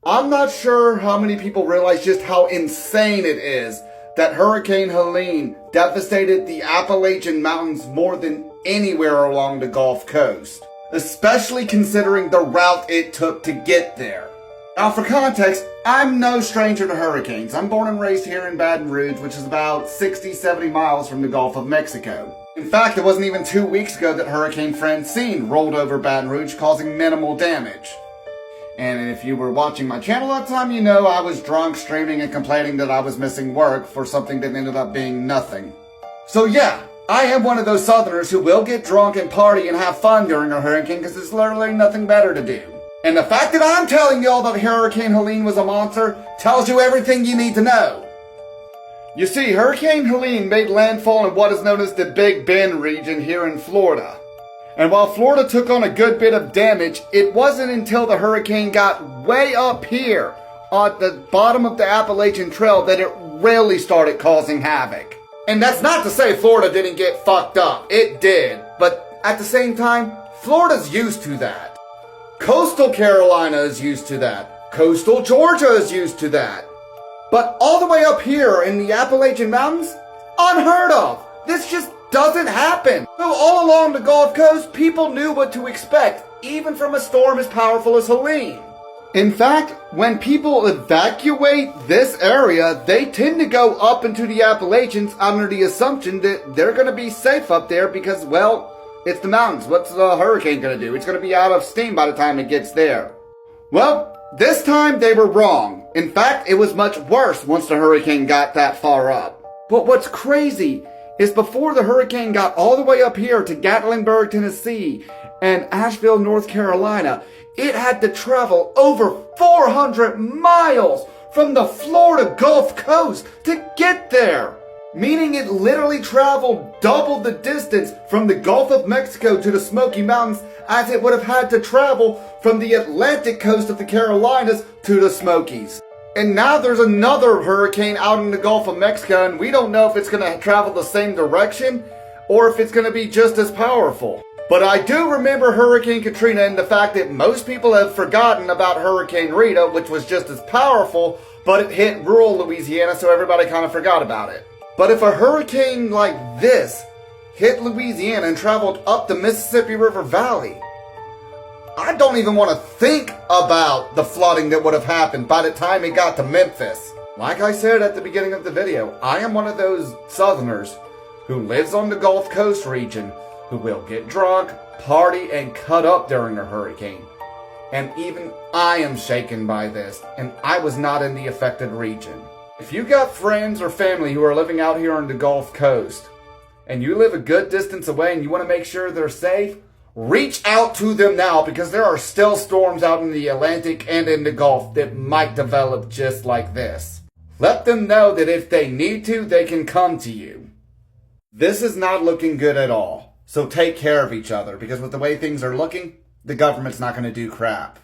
I'm not sure how many people realize just how insane it is that Hurricane Helene devastated the Appalachian Mountains more than anywhere along the Gulf Coast, especially considering the route it took to get there. Now, for context, I'm no stranger to hurricanes. I'm born and raised here in Baton Rouge, which is about 60-70 miles from the Gulf of Mexico. In fact, it wasn't even 2 weeks ago that Hurricane Francine rolled over Baton Rouge, causing minimal damage. And if you were watching my channel at the time, you know I was drunk, streaming, and complaining that I was missing work for something that ended up being nothing. So yeah, I am one of those Southerners who will get drunk and party and have fun during a hurricane because there's literally nothing better to do. And the fact that I'm telling y'all that Hurricane Helene was a monster tells you everything you need to know. You see, Hurricane Helene made landfall in what is known as the Big Bend region here in Florida. And while Florida took on a good bit of damage, it wasn't until the hurricane got way up here on the bottom of the Appalachian Trail that it really started causing havoc. And that's not to say Florida didn't get fucked up. It did. But at the same time, Florida's used to that. Coastal Carolina is used to that. Coastal Georgia is used to that. But all the way up here in the Appalachian Mountains, unheard of. This just doesn't happen. So all along the Gulf Coast, people knew what to expect, even from a storm as powerful as Helene. In fact, when people evacuate this area, they tend to go up into the Appalachians under the assumption that they're going to be safe up there because, well, it's the mountains. What's the hurricane going to do? It's going to be out of steam by the time it gets there. Well, this time they were wrong. In fact, it was much worse once the hurricane got that far up. But what's crazy is before the hurricane got all the way up here to Gatlinburg, Tennessee, and Asheville, North Carolina, it had to travel over 400 miles from the Florida Gulf Coast to get there. Meaning it literally traveled double the distance from the Gulf of Mexico to the Smoky Mountains as it would have had to travel from the Atlantic coast of the Carolinas to the Smokies. And now there's another hurricane out in the Gulf of Mexico, and we don't know if it's going to travel the same direction or if it's going to be just as powerful. But I do remember Hurricane Katrina and the fact that most people have forgotten about Hurricane Rita, which was just as powerful, but it hit rural Louisiana, so everybody kind of forgot about it. But if a hurricane like this hit Louisiana and traveled up the Mississippi River Valley, I don't even want to think about the flooding that would have happened by the time it got to Memphis. Like I said at the beginning of the video, I am one of those Southerners who lives on the Gulf Coast region who will get drunk, party, and cut up during a hurricane. And even I am shaken by this, and I was not in the affected region. If you got friends or family who are living out here on the Gulf Coast, and you live a good distance away and you want to make sure they're safe, reach out to them now because there are still storms out in the Atlantic and in the Gulf that might develop just like this. Let them know that if they need to, they can come to you. This is not looking good at all. So take care of each other because with the way things are looking, the government's not going to do crap.